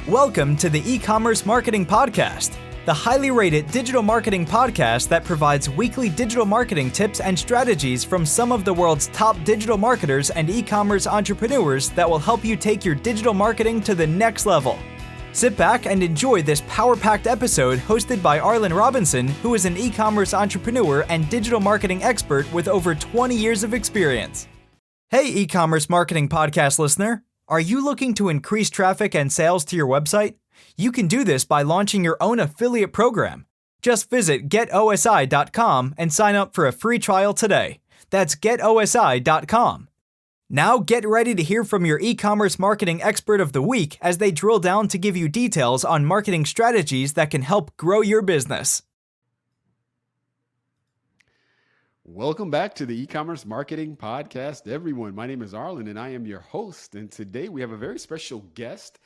Welcome to the Ecommerce Marketing Podcast, the highly rated digital marketing podcast that provides weekly digital marketing tips and strategies from some of the world's top digital marketers and e-commerce entrepreneurs that will help you take your digital marketing to the next level. Sit back and enjoy this power-packed episode hosted by Arlen Robinson, who is an e-commerce entrepreneur and digital marketing expert with over 20 years of experience. Hey, e-commerce marketing podcast listener. Are you looking to increase traffic and sales to your website? You can do this by launching your own affiliate program. Just visit getosi.com and sign up for a free trial today. That's getosi.com. Now get ready to hear from your e-commerce marketing expert of the week as they drill down to give you details on marketing strategies that can help grow your business. Welcome back to the E-commerce Marketing Podcast, everyone. My name is Arlen, and I am your host. And today we have a very special guest,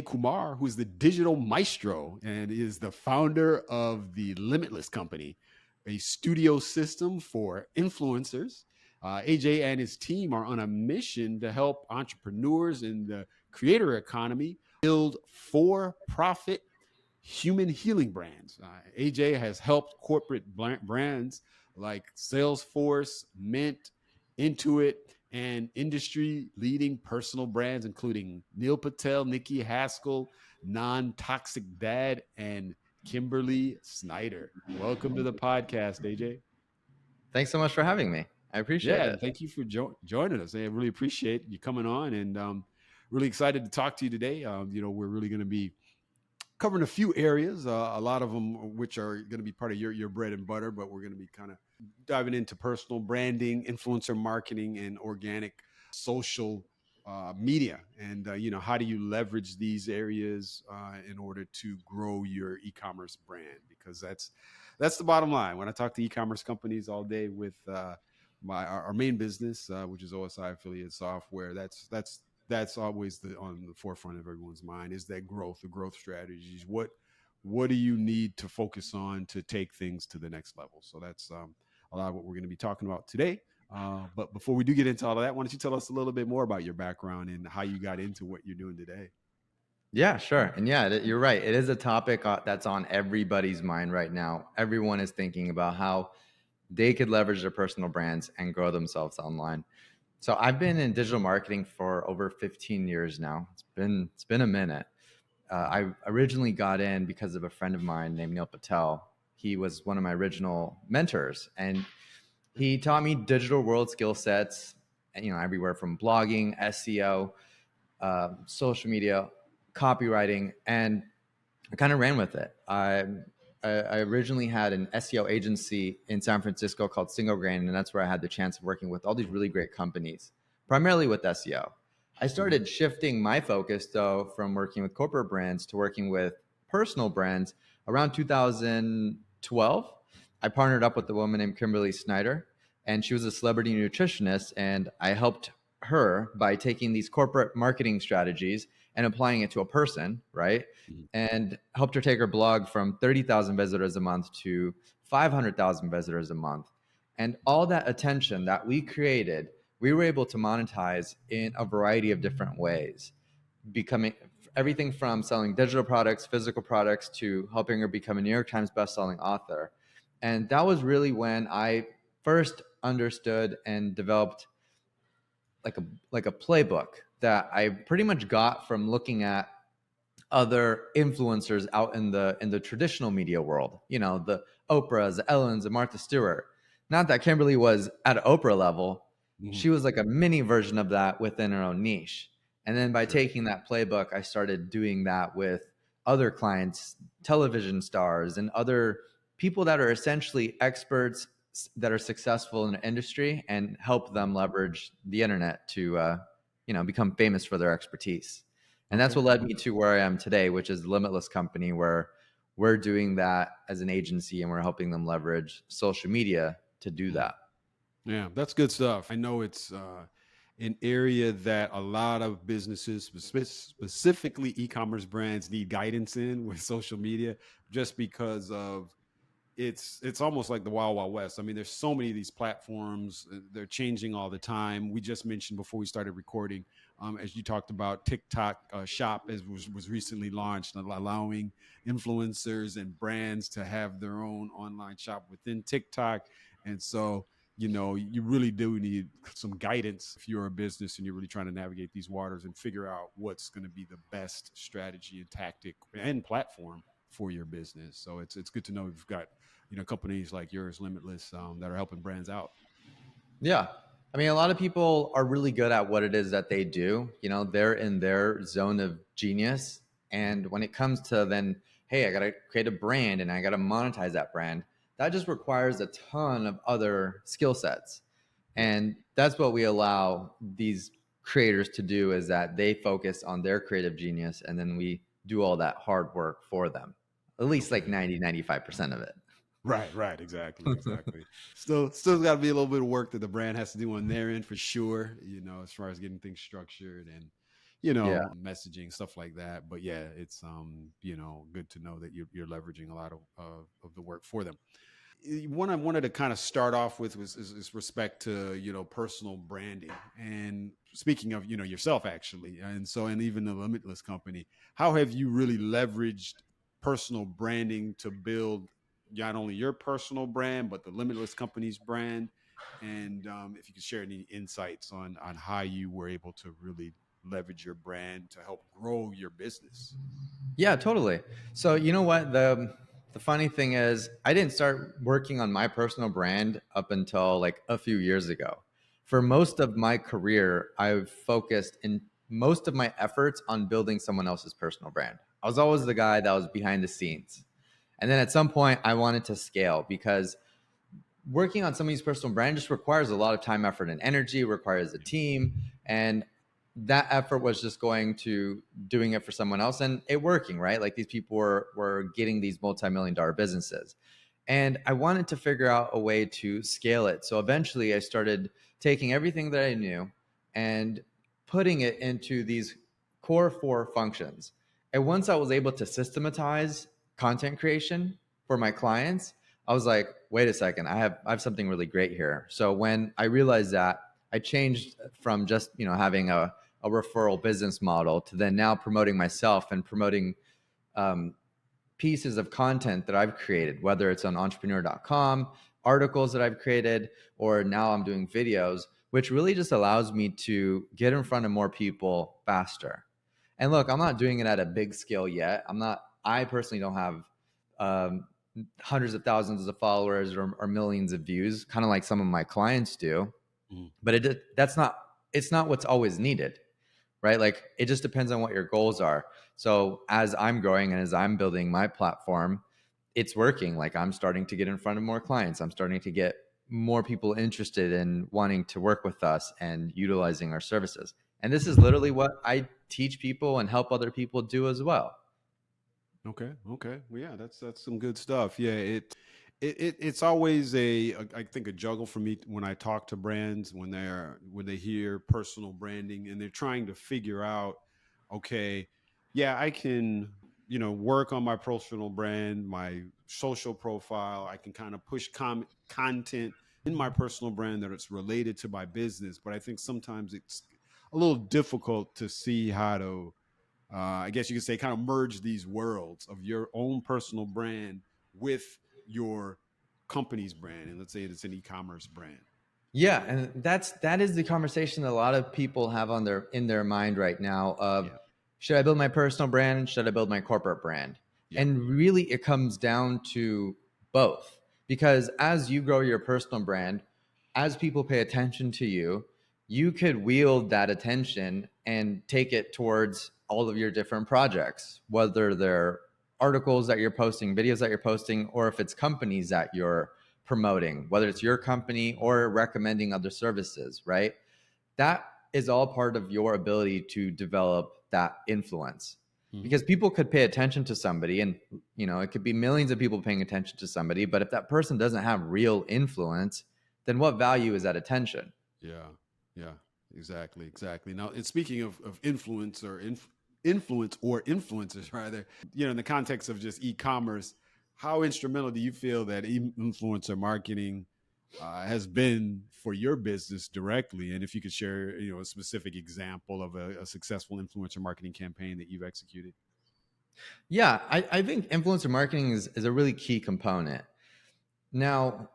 Kumar, who's the digital maestro and is the founder of the Limitless Company, a studio system for influencers. AJ and his team are on a mission to help entrepreneurs in the creator economy build for-profit human healing brands. AJ has helped corporate brands like Salesforce, Mint, Intuit, and industry-leading personal brands, including Neil Patel, Nikki Haskell, Nontoxicdad, and Kimberly Snyder. Welcome to the podcast, AJ. Thanks so much for having me. I appreciate it. Thank you for joining us. I really appreciate you coming on, and really excited to talk to you today. We're really going to be covering a few areas, a lot of them which are going to be part of your bread and butter, but we're going to be kind of diving into personal branding, influencer marketing, and organic social media. And, how do you leverage these areas in order to grow your e-commerce brand? Because that's the bottom line. When I talk to e-commerce companies all day with our main business, which is OSI affiliate software, that's always on the forefront of everyone's mind, is that the growth strategies. What do you need to focus on to take things to the next level? So that's a lot of what we're going to be talking about today. But before we do get into all of that, why don't you tell us a little bit more about your background and how you got into what you're doing today? Yeah, sure. And you're right. It is a topic that's on everybody's mind right now. Everyone is thinking about how they could leverage their personal brands and grow themselves online. So I've been in digital marketing for over 15 years now. It's been a minute. I originally got in because of a friend of mine named Neil Patel. He was one of my original mentors, and he taught me digital world skill sets, everywhere from blogging, SEO, social media, copywriting, and I kind of ran with it. I originally had an SEO agency in San Francisco called Single Grain, and that's where I had the chance of working with all these really great companies, primarily with SEO. I started shifting my focus, though, from working with corporate brands to working with personal brands around 2012. I partnered up with a woman named Kimberly Snyder, and she was a celebrity nutritionist, and I helped her by taking these corporate marketing strategies and applying it to a person, right? And helped her take her blog from 30,000 visitors a month to 500,000 visitors a month. And all that attention that we created, we were able to monetize in a variety of different ways, becoming everything from selling digital products, physical products, to helping her become a New York Times bestselling author. And that was really when I first understood and developed like a playbook that I pretty much got from looking at other influencers out in the traditional media world, the Oprahs, the Ellens, and Martha Stewart. Not that Kimberly was at Oprah level. Mm-hmm. She was like a mini version of that within her own niche. And then by taking that playbook, I started doing that with other clients, television stars, and other people that are essentially experts that are successful in the industry, and help them leverage the internet to become famous for their expertise. And that's what led me to where I am today, which is Limitless Company, where we're doing that as an agency and we're helping them leverage social media to do that. Yeah, that's good stuff. I know it's an area that a lot of businesses, specifically e-commerce brands, need guidance in with social media, just because of it's almost like the wild, wild west. I mean, there's so many of these platforms. They're changing all the time. We just mentioned before we started recording, as you talked about, TikTok Shop was recently launched, allowing influencers and brands to have their own online shop within TikTok. And so, you really do need some guidance if you're a business and you're really trying to navigate these waters and figure out what's going to be the best strategy and tactic and platform for your business. So it's good to know you've got companies like yours, Limitless, that are helping brands out. Yeah. I mean, a lot of people are really good at what it is that they do. They're in their zone of genius. And when it comes to then, hey, I got to create a brand and I got to monetize that brand, that just requires a ton of other skill sets. And that's what we allow these creators to do, is that they focus on their creative genius and then we do all that hard work for them, at least like 90-95% of it. Right. Exactly. Still got to be a little bit of work that the brand has to do on their end for sure, as far as getting things structured and, messaging, stuff like that. But yeah, it's, good to know that you're leveraging a lot of the work for them. One I wanted to kind of start off with is respect to, personal branding. And speaking of, yourself actually, and even the Limitless Company, how have you really leveraged personal branding to build not only your personal brand, but the Limitless Company's brand? And if you could share any insights on how you were able to really leverage your brand to help grow your business. Yeah, totally. So you know what? The funny thing is, I didn't start working on my personal brand up until like a few years ago. For most of my career, I've focused in most of my efforts on building someone else's personal brand. I was always the guy that was behind the scenes. And then at some point I wanted to scale, because working on somebody's personal brand just requires a lot of time, effort, and energy, requires a team. And that effort was just going to doing it for someone else and it working, right? Like these people were getting these multi-million-dollar businesses. And I wanted to figure out a way to scale it. So eventually I started taking everything that I knew and putting it into these core 4 functions. And once I was able to systematize content creation for my clients, I was like, wait a second, I have something really great here. So when I realized that, I changed from just, having a referral business model to then now promoting myself and promoting pieces of content that I've created, whether it's on entrepreneur.com, articles that I've created, or now I'm doing videos, which really just allows me to get in front of more people faster. And look, I'm not doing it at a big scale yet. I personally don't have hundreds of thousands of followers or millions of views, kind of like some of my clients do. But it's not what's always needed, right? Like it just depends on what your goals are. So as I'm growing and as I'm building my platform, it's working. Like I'm starting to get in front of more clients. I'm starting to get more people interested in wanting to work with us and utilizing our services. And this is literally what I teach people and help other people do as well. Okay. Well, yeah, that's some good stuff. Yeah, it's always I think a juggle for me when I talk to brands when they hear personal branding and they're trying to figure out, okay, yeah, I can work on my personal brand, my social profile. I can kind of push content in my personal brand that it's related to my business, but I think sometimes it's a little difficult to see how to I guess you could say kind of merge these worlds of your own personal brand with your company's brand. And let's say it's an e-commerce brand. Yeah. And that is the conversation that a lot of people have in their mind right now of, should I build my personal brand? Should I build my corporate brand? Yeah. And really it comes down to both, because as you grow your personal brand, as people pay attention to you, you could wield that attention and take it towards all of your different projects, whether they're articles that you're posting, videos that you're posting, or if it's companies that you're promoting, whether it's your company or recommending other services, right? That is all part of your ability to develop that influence. Because people could pay attention to somebody and, it could be millions of people paying attention to somebody, but if that person doesn't have real influence, then what value is that attention? Yeah, exactly. Now, and speaking of influence or influencers rather, in the context of just e-commerce, how instrumental do you feel that influencer marketing has been for your business directly? And if you could share, a specific example of a successful influencer marketing campaign that you've executed. Yeah, I think influencer marketing is a really key component. Now,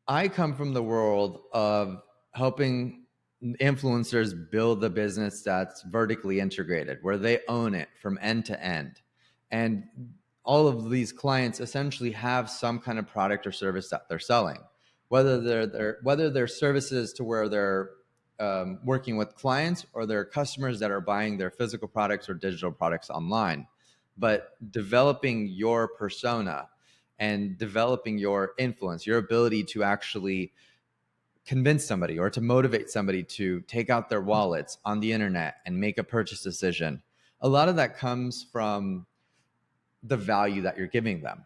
I come from the world of helping influencers build a business that's vertically integrated, where they own it from end to end. And all of these clients essentially have some kind of product or service that they're selling, whether they're services to where they're working with clients, or they're customers that are buying their physical products or digital products online. But developing your persona and developing your influence, your ability to actually convince somebody or to motivate somebody to take out their wallets on the internet and make a purchase decision, a lot of that comes from the value that you're giving them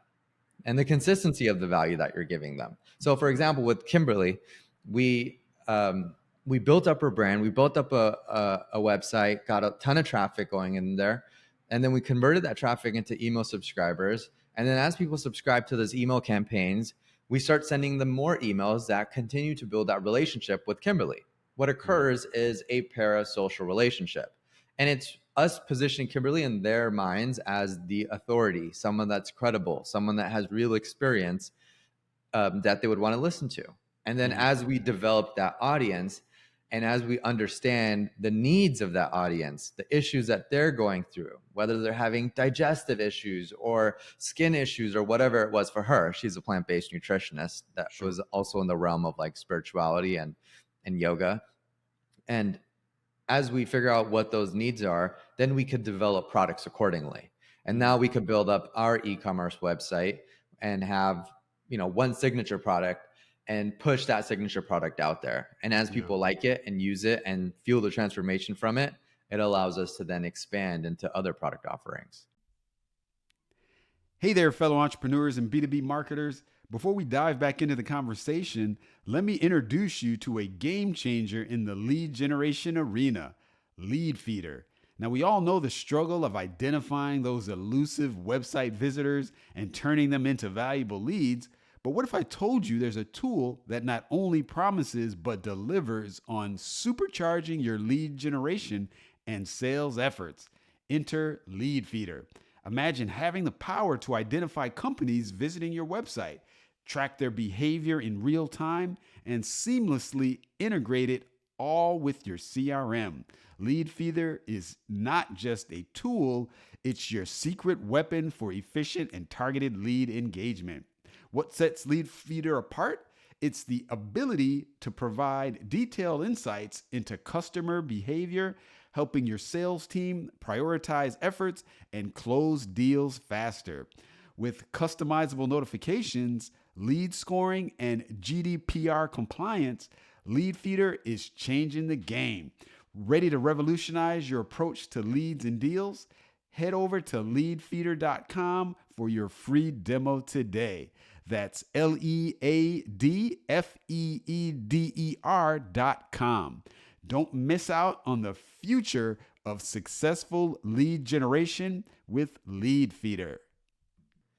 and the consistency of the value that you're giving them. So for example, with Kimberly, we built up her brand, we built up a website, got a ton of traffic going in there, and then we converted that traffic into email subscribers. And then as people subscribe to those email campaigns, we start sending them more emails that continue to build that relationship with Kimberly. What occurs is a parasocial relationship. And it's us positioning Kimberly in their minds as the authority, someone that's credible, someone that has real experience that they would want to listen to. And then as we develop that audience, and as we understand the needs of that audience, the issues that they're going through, whether they're having digestive issues or skin issues or whatever it was for her, she's a plant-based nutritionist that was also in the realm of like spirituality and yoga. And as we figure out what those needs are, then we could develop products accordingly. And now we could build up our e-commerce website and have, one signature product and push that signature product out there. And as people like it and use it and feel the transformation from it, it allows us to then expand into other product offerings. Hey there, fellow entrepreneurs and B2B marketers. Before we dive back into the conversation, let me introduce you to a game changer in the lead generation arena, Lead Feeder. Now, we all know the struggle of identifying those elusive website visitors and turning them into valuable leads. But what if I told you there's a tool that not only promises but delivers on supercharging your lead generation and sales efforts? Enter Lead Feeder. Imagine having the power to identify companies visiting your website, track their behavior in real time, and seamlessly integrate it all with your CRM. Lead Feeder is not just a tool, it's your secret weapon for efficient and targeted lead engagement. What sets Lead Feeder apart? It's the ability to provide detailed insights into customer behavior, helping your sales team prioritize efforts and close deals faster. With customizable notifications, lead scoring, and GDPR compliance, Lead Feeder is changing the game. Ready to revolutionize your approach to leads and deals? Head over to leadfeeder.com for your free demo today. That's LEADFEEDER.com. Don't miss out on the future of successful lead generation with Lead Feeder.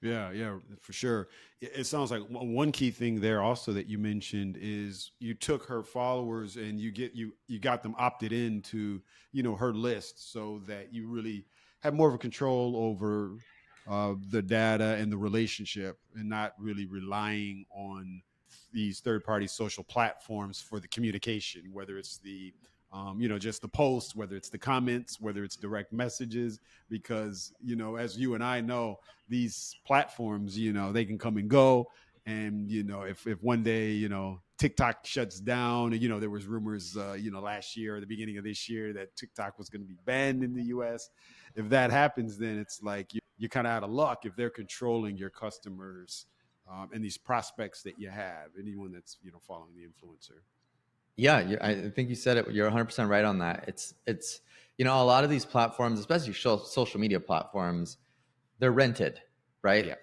Yeah, for sure. It sounds like one key thing there also that you mentioned is you took her followers and you got them opted into, her list, so that you really have more of a control over the data and the relationship, and not really relying on these third-party social platforms for the communication, whether it's the just the posts, whether it's the comments, whether it's direct messages, because, as you and I know, these platforms, they can come and go. And, if one day, TikTok shuts down, and, there was rumors, last year or the beginning of this year that TikTok was going to be banned in the US. If that happens, then it's like you're kind of out of luck if they're controlling your customers and these prospects that you have, anyone that's, following the influencer. Yeah, I think you said it. You're 100% right on that. It's a lot of these platforms, especially social media platforms, they're rented, right? Yeah.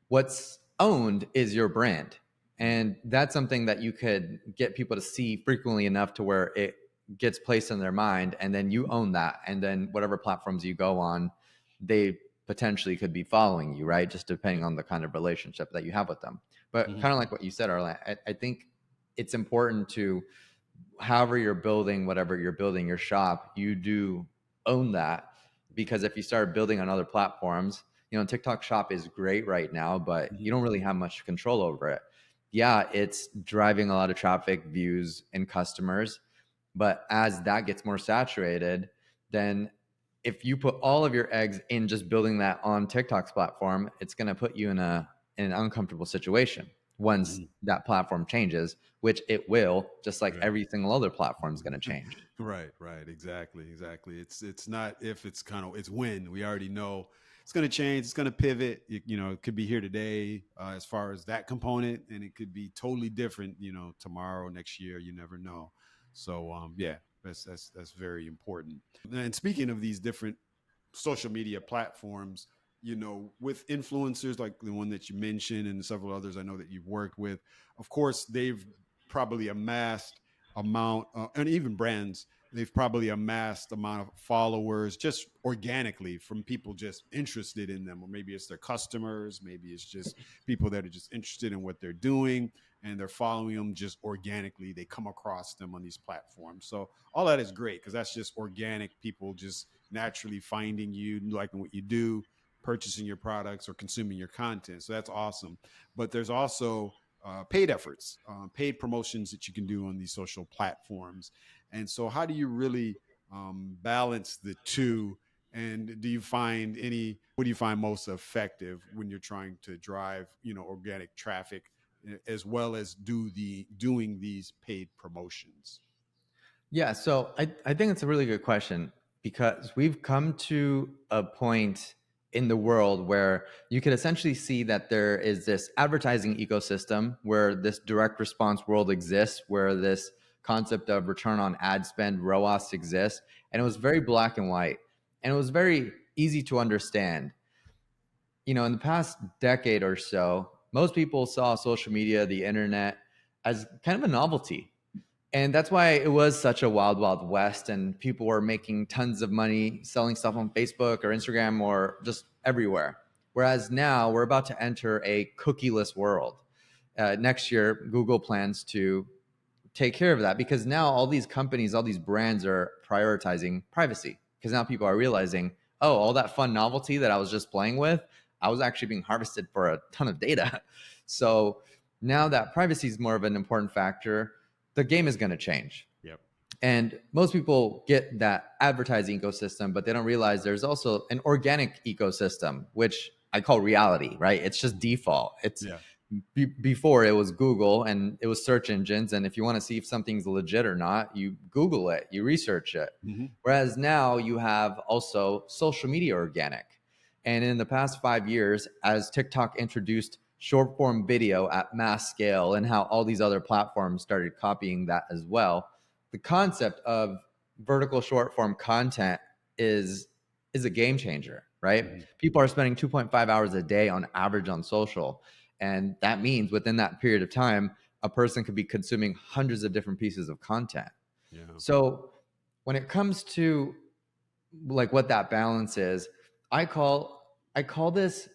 What's owned is your brand. And that's something that you could get people to see frequently enough to where it gets placed in their mind, and then you own that. And then whatever platforms you go on, they potentially could be following you, right? Just depending on the kind of relationship that you have with them. But kind of like what you said, Arlen, I think it's important to, however you're building, whatever you're building, your shop, you do own that. Because if you start building on other platforms, TikTok shop is great right now, but you don't really have much control over it. Yeah, it's driving a lot of traffic, views, and customers. But as that gets more saturated, then if you put all of your eggs in just building that on TikTok's platform, it's going to put you in an uncomfortable situation once that platform changes, which it will, just like every single other platform is going to change. Right. Exactly. It's not if, it's when. We already know it's going to change. It's going to pivot. It could be here today as far as that component, and it could be totally different, tomorrow, next year. You never know. So that's very important. And speaking of these different social media platforms, with influencers like the one that you mentioned and several others I know that you've worked with, of course, they've probably amassed and even brands, they've probably amassed amount of followers just organically from people just interested in them, or maybe it's their customers, maybe it's just people that are just interested in what they're doing and they're following them just organically. They come across them on these platforms. So all that is great because that's just organic people just naturally finding you, liking what you do, purchasing your products or consuming your content. So that's awesome. But there's also paid efforts, paid promotions that you can do on these social platforms. And so how do you really balance the two? And what do you find most effective when you're trying to drive, organic traffic as well as doing these paid promotions? Yeah, so I think it's a really good question because we've come to a point in the world where you could essentially see that there is this advertising ecosystem where this direct response world exists, where this concept of return on ad spend, ROAS, exists. And it was very black and white. And it was very easy to understand. In the past decade or so, most people saw social media, the internet, as kind of a novelty. And that's why it was such a wild, wild west. And people were making tons of money selling stuff on Facebook or Instagram or just everywhere. Whereas now we're about to enter a cookieless world. Next year, Google plans to take care of that because now all these companies, all these brands are prioritizing privacy because now people are realizing, oh, all that fun novelty that I was just playing with, I was actually being harvested for a ton of data. So now that privacy is more of an important factor, the game is going to change. Yep. And most people get that advertising ecosystem, but they don't realize there's also an organic ecosystem, which I call reality, right? It's just default. It's before it was Google and it was search engines. And if you want to see if something's legit or not, you Google it, you research it. Whereas now you have also social media organic. And in the past 5 years, as TikTok introduced short form video at mass scale and how all these other platforms started copying that as well, the concept of vertical short form content is a game changer, right? People are spending 2.5 hours a day on average on social. And that means within that period of time, a person could be consuming hundreds of different pieces of content. Yeah. So when it comes to like what that balance is, I call this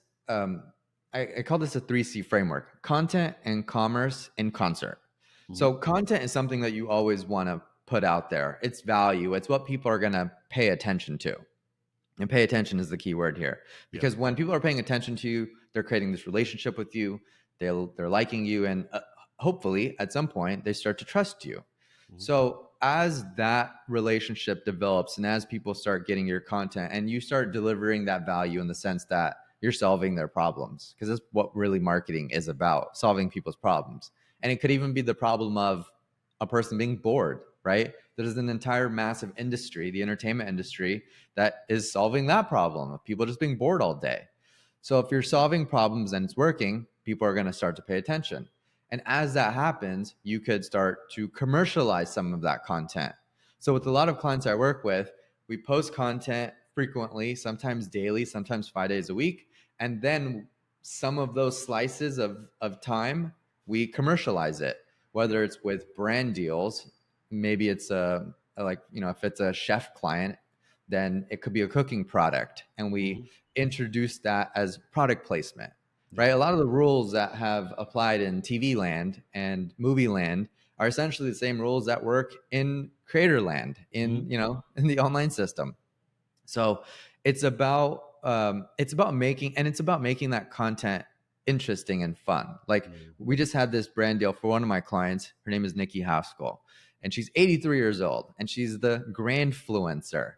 I call this a 3C framework: content and commerce in concert. So content is something that you always want to put out there. It's value. It's what people are going to pay attention to. And pay attention is the key word here. Because when people are paying attention to you, they're creating this relationship with you. They're liking you. And hopefully at some point they start to trust you. So as that relationship develops and as people start getting your content and you start delivering that value in the sense that you're solving their problems, because that's what really marketing is about, solving people's problems. And it could even be the problem of a person being bored, right? There's an entire massive industry, the entertainment industry, that is solving that problem of people just being bored all day. So if you're solving problems and it's working, people are going to start to pay attention. And as that happens, you could start to commercialize some of that content. So with a lot of clients I work with, we post content frequently, sometimes daily, sometimes 5 days a week. And then some of those slices of time, we commercialize it, whether it's with brand deals. Maybe it's if it's a chef client, then it could be a cooking product, and we introduce that as product placement, right? A lot of the rules that have applied in TV land and movie land are essentially the same rules that work in creator land, in in the online system. So it's about making that content interesting and fun. Like we just had this brand deal for one of my clients. Her name is Nikki Haskell, and she's 83 years old, and she's the grandfluencer.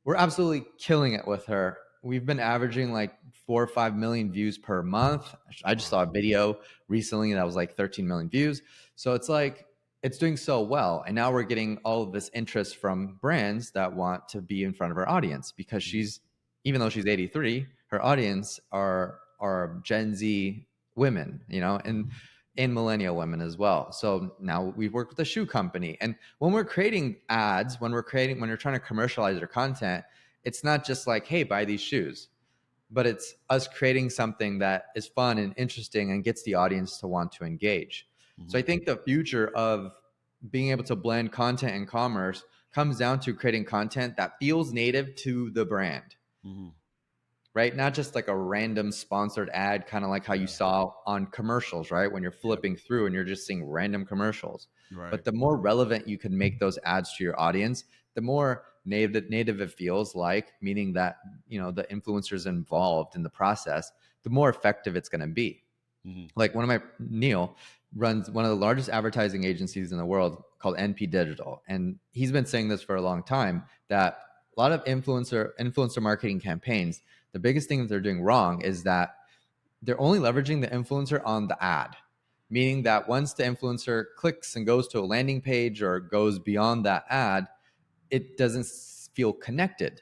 We're absolutely killing it with her. We've been averaging like 4 or 5 million views per month. I just saw a video recently that was like 13 million views. So it's like, it's doing so well. And now we're getting all of this interest from brands that want to be in front of her audience, because even though she's 83, her audience are Gen Z women, and millennial women as well. So now we've worked with a shoe company. And when we're creating ads, when you're trying to commercialize your content, it's not just like, hey, buy these shoes, but it's us creating something that is fun and interesting and gets the audience to want to engage. So I think the future of being able to blend content and commerce comes down to creating content that feels native to the brand, right? Not just like a random sponsored ad, kind of like how you saw on commercials, right? When you're flipping through and you're just seeing random commercials. Right. But the more relevant you can make those ads to your audience, the more native it feels like, meaning that, the influencers involved in the process, the more effective it's going to be. Like Neil runs one of the largest advertising agencies in the world called NP Digital. And he's been saying this for a long time, that a lot of influencer marketing campaigns, the biggest thing that they're doing wrong is that they're only leveraging the influencer on the ad, meaning that once the influencer clicks and goes to a landing page or goes beyond that ad, it doesn't feel connected.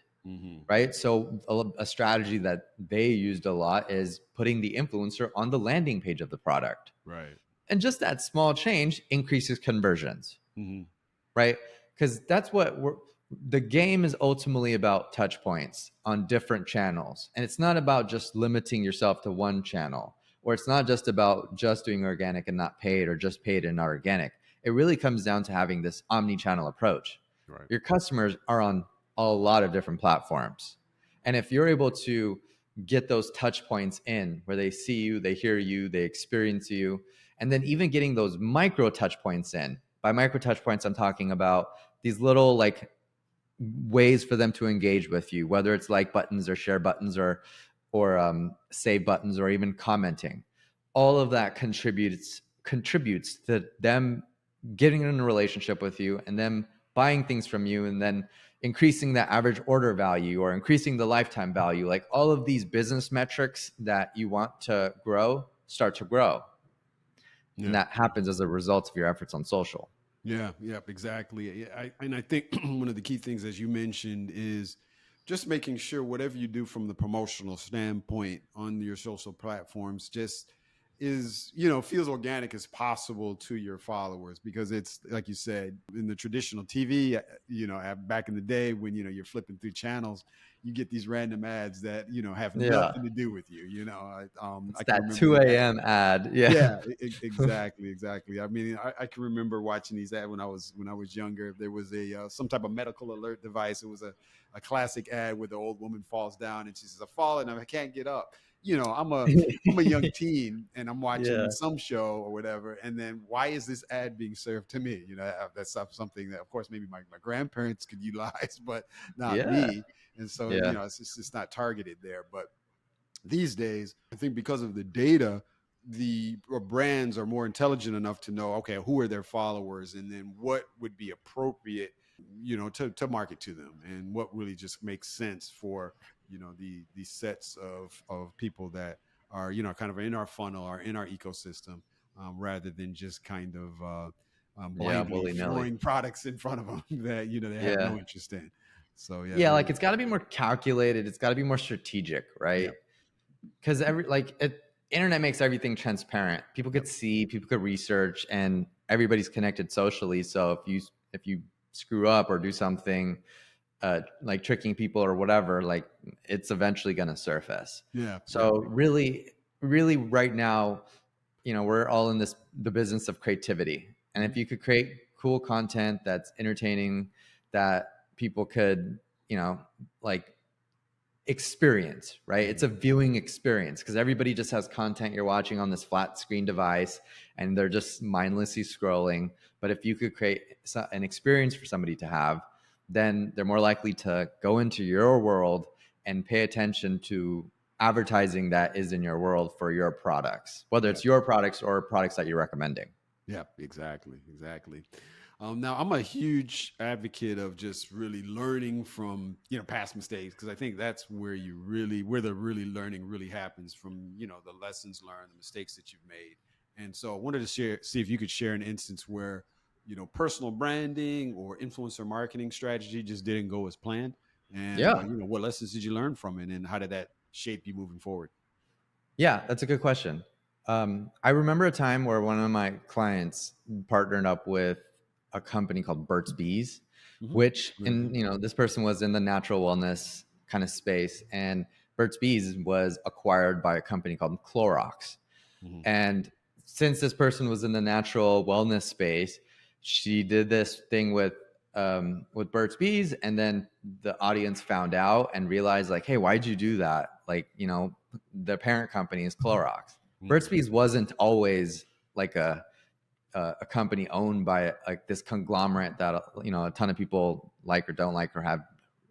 Right? So a strategy that they used a lot is putting the influencer on the landing page of the product. Right. And just that small change increases conversions. Right? Because that's what the game is ultimately about, touch points on different channels. And it's not about just limiting yourself to one channel, or it's not just about just doing organic and not paid, or just paid and not organic. It really comes down to having this omni-channel approach. Right. Your customers are on a lot of different platforms. And if you're able to get those touch points in where they see you, they hear you, they experience you, and then even getting those micro touch points in. By micro touch points, I'm talking about these little like ways for them to engage with you, whether it's like buttons or share buttons or save buttons or even commenting. All of that contributes to them getting in a relationship with you and them buying things from you, and then increasing the average order value or increasing the lifetime value. Like all of these business metrics that you want to grow start to grow. Yeah. And that happens as a result of your efforts on social. Yeah, exactly. And I think one of the key things, as you mentioned, is just making sure whatever you do from the promotional standpoint on your social platforms just is, feels organic as possible to your followers, because it's like you said, in the traditional TV, back in the day when, you're flipping through channels, you get these random ads that, have nothing to do with you, it's that 2 a.m. ad. Yeah, exactly. I mean, I can remember watching these ads when I was younger. There was some type of medical alert device. It was a classic ad where the old woman falls down and she says, "I've fallen and I can't get up." I'm a young teen and I'm watching some show or whatever. And then why is this ad being served to me? That's something that, of course, maybe my grandparents could utilize, but not me. And so, it's just not targeted there. But these days, I think because of the data, the brands are more intelligent enough to know, okay, who are their followers, and then what would be appropriate, to market to them, and what really just makes sense for, these sets of people that are, kind of in our funnel or in our ecosystem, rather than just kind of blindly throwing products in front of them that, they have no interest in. So, like it's got to be more calculated. It's got to be more strategic, right? Because internet makes everything transparent. People could see, people could research, and everybody's connected socially. So if you screw up or do something like tricking people or whatever, like it's eventually going to surface. So really right now, we're all in the business of creativity. And if you could create cool content that's entertaining, that people could, like experience, right? It's a viewing experience because everybody just has content you're watching on this flat screen device and they're just mindlessly scrolling. But if you could create an experience for somebody to have, then they're more likely to go into your world and pay attention to advertising that is in your world for your products, whether it's your products or products that you're recommending. Yeah, exactly. Now, I'm a huge advocate of just really learning from, past mistakes, because I think that's where the really learning really happens from, the lessons learned, the mistakes that you've made. And so I wanted to see if you could share an instance where, personal branding or influencer marketing strategy just didn't go as planned. And, what lessons did you learn from it, and how did that shape you moving forward? Yeah, that's a good question. I remember a time where one of my clients partnered up with a company called Burt's Bees, which, this person was in the natural wellness kind of space, and Burt's Bees was acquired by a company called Clorox. And since this person was in the natural wellness space, she did this thing with Burt's Bees, and then the audience found out and realized, like, hey, why'd you do that? Like, the parent company is Clorox. Burt's Bees wasn't always like a company owned by like this conglomerate that a ton of people like or don't like or have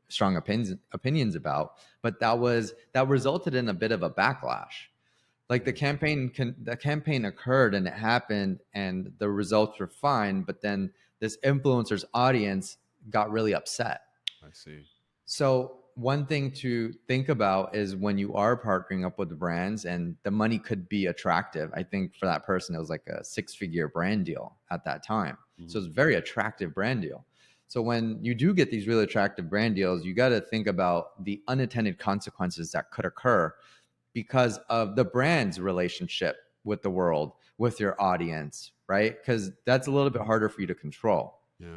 strong opinions about, but that resulted in a bit of a backlash. Like the campaign occurred and it happened and the results were fine, but then this influencer's audience got really upset. I see. So one thing to think about is when you are partnering up with the brands and the money could be attractive. I think for that person, it was like a 6-figure brand deal at that time. So it's a very attractive brand deal. So when you do get these really attractive brand deals, you got to think about the unintended consequences that could occur because of the brand's relationship with the world, with your audience, right? Because that's a little bit harder for you to control. Yeah.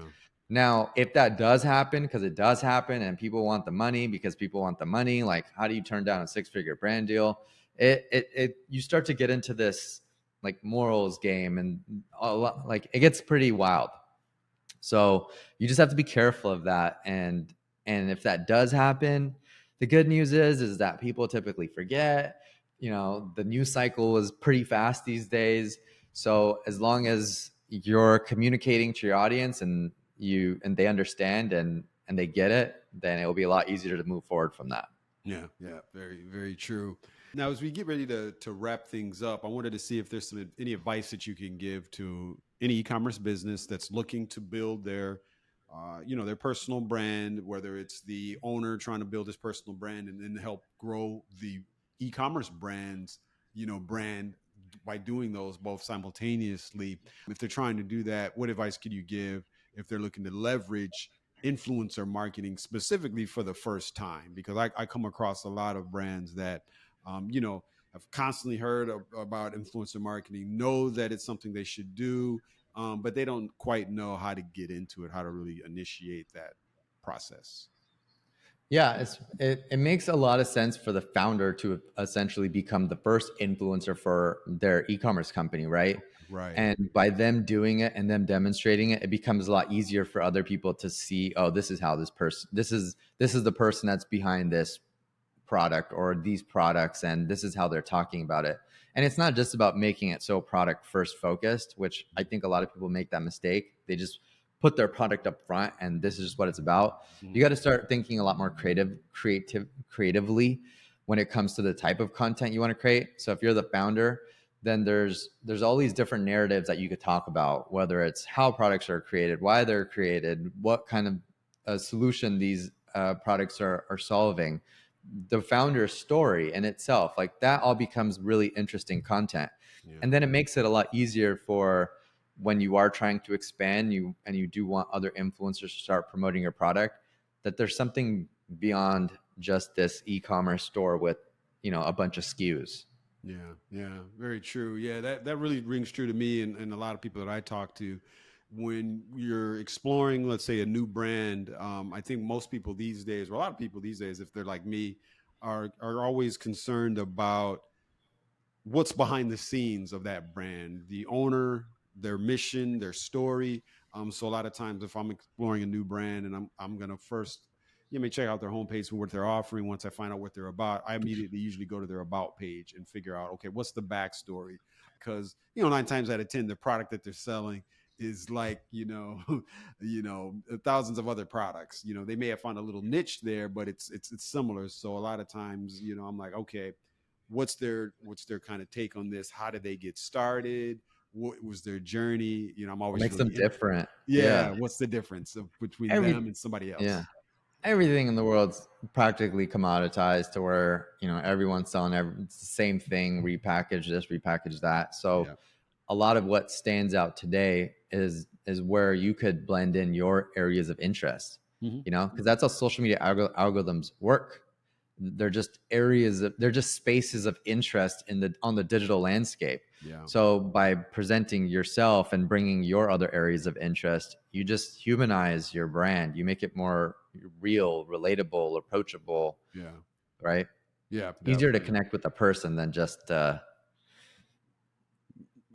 Now, if that does happen, because it does happen and people want the money because people want the money, like how do you turn down a 6-figure brand deal? You start to get into this like morals game and a lot, like it gets pretty wild. So you just have to be careful of that. And if that does happen, the good news is that people typically forget. The news cycle is pretty fast these days. So as long as you're communicating to your audience and they understand and they get it, then it will be a lot easier to move forward from that. Yeah, very, very true. Now, as we get ready to wrap things up, I wanted to see if there's any advice that you can give to any e-commerce business that's looking to build their personal brand, whether it's the owner trying to build his personal brand and then help grow the e-commerce brand by doing those both simultaneously. If they're trying to do that, what advice could you give if they're looking to leverage influencer marketing specifically for the first time? Because I come across a lot of brands that, have constantly heard about influencer marketing, know that it's something they should do, but they don't quite know how to get into it, how to really initiate that process. Yeah, it makes a lot of sense for the founder to essentially become the first influencer for their e-commerce company, right? Right. And by them doing it and them demonstrating it, it becomes a lot easier for other people to see, oh, this is how this is the person that's behind this product or these products, and this is how they're talking about it. And it's not just about making it so product first focused, which I think a lot of people make that mistake. They just put their product up front and this is just what it's about. You got to start thinking a lot more creatively when it comes to the type of content you want to create. So if you're the founder, then there's all these different narratives that you could talk about, whether it's how products are created, why they're created, what kind of a solution these products are solving, the founder's story in itself, like that all becomes really interesting content. Yeah. And then it makes it a lot easier for when you are trying to expand and you do want other influencers to start promoting your product, that there's something beyond just this e-commerce store with, a bunch of SKUs. Yeah, very true. Yeah, that really rings true to me and a lot of people that I talk to. When you're exploring, let's say, a new brand, I think most people these days, or a lot of people these days, if they're like me, are always concerned about what's behind the scenes of that brand, the owner, their mission, their story. So a lot of times if I'm exploring a new brand and I'm going to first, you may check out their homepage and what they're offering. Once I find out what they're about, I immediately usually go to their about page and figure out, okay, what's the backstory? Because, 9 times out of 10, the product that they're selling is like, thousands of other products. They may have found a little niche there, but it's similar. So a lot of times, I'm like, okay, what's their kind of take on this? How did they get started? What was their journey? I'm always makes them different. Yeah. What's the difference between them and somebody else? Yeah. Everything in the world's practically commoditized to where, everyone's selling it's the same thing, repackage this, repackage that. So a lot of what stands out today is where you could blend in your areas of interest, because that's how social media algorithms work. They're just they're just spaces of interest on the digital landscape. Yeah. So by presenting yourself and bringing your other areas of interest, you just humanize your brand. You make it more real, relatable, approachable. Yeah. Right. Yeah. Easier to connect with a person than just a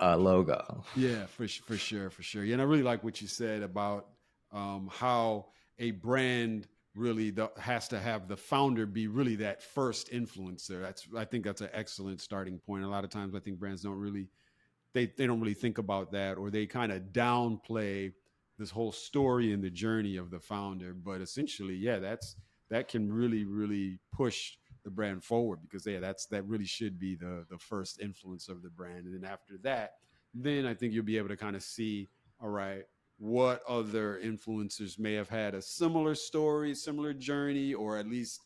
logo. Yeah, for sure. Yeah, and I really like what you said about how a brand really has to have the founder be really that first influencer. I think that's an excellent starting point. A lot of times I think brands don't really think about that, or they kind of downplay this whole story and the journey of the founder. But essentially, that can really, really push the brand forward, because that really should be the first influence of the brand. And then after that, then I think you'll be able to kind of see, all right, what other influencers may have had a similar story, similar journey, or at least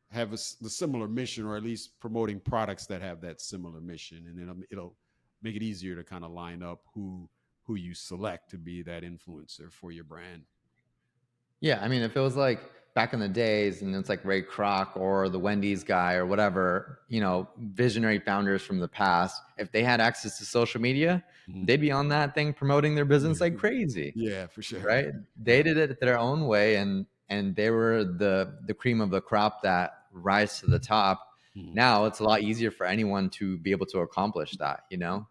have the similar mission, or at least promoting products that have that similar mission. And then it'll make it easier to kind of line up who you select to be that influencer for your brand. Yeah, I mean, if it was like back in the days and it's like Ray Kroc or the Wendy's guy or whatever, visionary founders from the past, if they had access to social media, they'd be on that thing promoting their business like crazy. Yeah, for sure. Right? They did it their own way, and they were the cream of the crop that rise to the top. Now it's a lot easier for anyone to be able to accomplish that,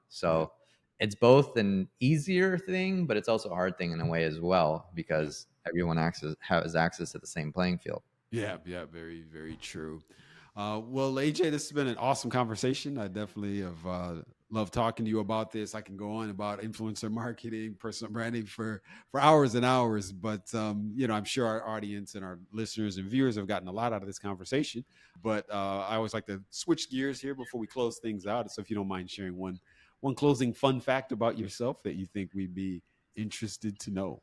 So it's both an easier thing, but it's also a hard thing in a way as well, because everyone has access to the same playing field. Yeah, very, very true. Well, AJ, this has been an awesome conversation. I definitely have loved talking to you about this. I can go on about influencer marketing, personal branding for hours and hours, but I'm sure our audience and our listeners and viewers have gotten a lot out of this conversation. But I always like to switch gears here before we close things out. So if you don't mind sharing one closing fun fact about yourself that you think we'd be interested to know.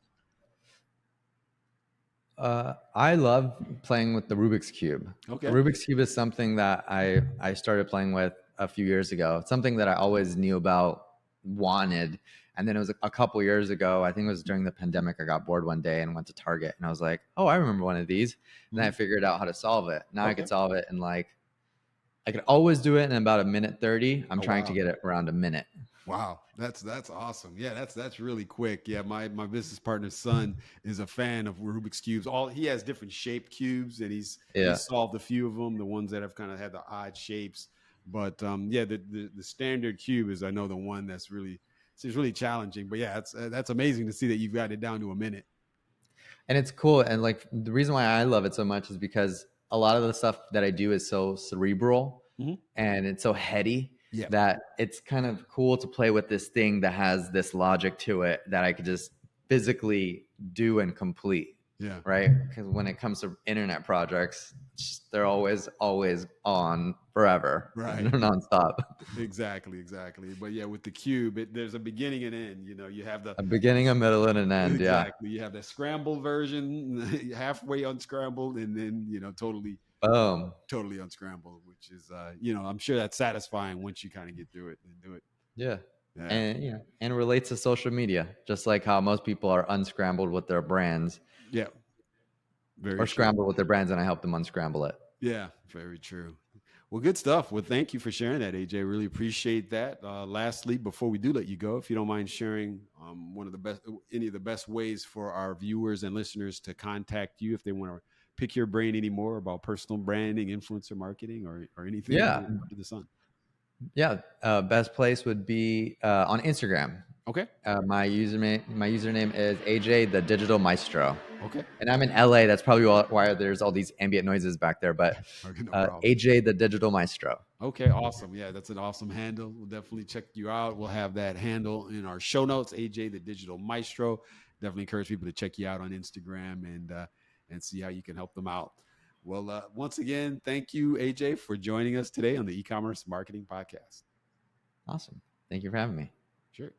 I love playing with the Rubik's Cube. Okay. Rubik's Cube is something that I started playing with a few years ago. It's something that I always knew about, wanted. And then it was a couple years ago, I think it was during the pandemic, I got bored one day and went to Target and I was like, oh, I remember one of these. And then I figured out how to solve it. Now I could solve it in I could always do it in about 1:30. I'm trying to get it around a minute. Wow. That's awesome. Yeah, that's really quick. Yeah. My business partner's son is a fan of Rubik's Cubes. He has different shaped cubes, and he's solved a few of them, the ones that have kind of had the odd shapes. But the standard cube is, I know, the one that's really challenging. But yeah, that's amazing to see that you've got it down to a minute. And it's cool. And the reason why I love it so much is because a lot of the stuff that I do is so cerebral and it's so heady that it's kind of cool to play with this thing that has this logic to it that I could just physically do and complete. Yeah. Right. Because when it comes to internet projects, they're always on forever. Right. They're nonstop. Exactly. But yeah, with the cube, there's a beginning and end. You have a beginning, a middle, and an end. Exactly. You have the scrambled version, halfway unscrambled, and then totally unscrambled, which is I'm sure that's satisfying once you kind of get through it and do it. Yeah. And and it relates to social media, just like how most people are unscrambled with their brands. Yeah. Or scrambled with their brands, and I help them unscramble it. Yeah, very true. Well, good stuff. Well, thank you for sharing that, AJ. Really appreciate that. Lastly, before we do let you go, if you don't mind sharing any of the best ways for our viewers and listeners to contact you if they want to pick your brain any more about personal branding, influencer marketing, or anything under the sun. Yeah, best place would be on Instagram. Okay. My username is AJ the Digital Maestro. Okay. And I'm in LA. That's probably why there's all these ambient noises back there. But AJ, the Digital Maestro. Okay, awesome. Yeah, that's an awesome handle. We'll definitely check you out. We'll have that handle in our show notes. AJ, the Digital Maestro. Definitely encourage people to check you out on Instagram and see how you can help them out. Well, once again, thank you, AJ, for joining us today on the E-commerce Marketing Podcast. Awesome. Thank you for having me. Sure.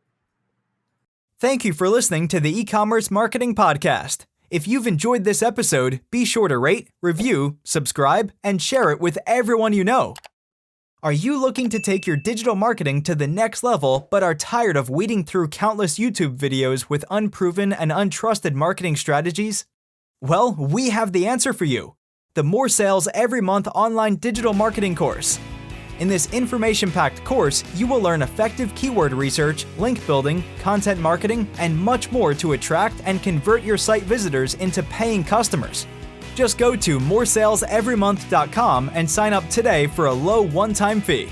Thank you for listening to the E-commerce Marketing Podcast. If you've enjoyed this episode, be sure to rate, review, subscribe, and share it with everyone you know. Are you looking to take your digital marketing to the next level but are tired of weeding through countless YouTube videos with unproven and untrusted marketing strategies? Well, we have the answer for you. The More Sales Every Month online digital marketing course. In this information-packed course, you will learn effective keyword research, link building, content marketing, and much more to attract and convert your site visitors into paying customers. Just go to moresaleseverymonth.com and sign up today for a low one-time fee.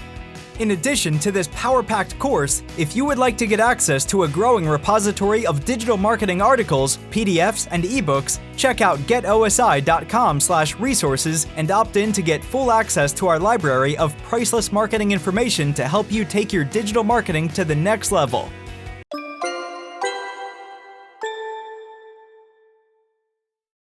In addition to this power-packed course, if you would like to get access to a growing repository of digital marketing articles, PDFs, and ebooks, check out getosi.com/resources and opt in to get full access to our library of priceless marketing information to help you take your digital marketing to the next level.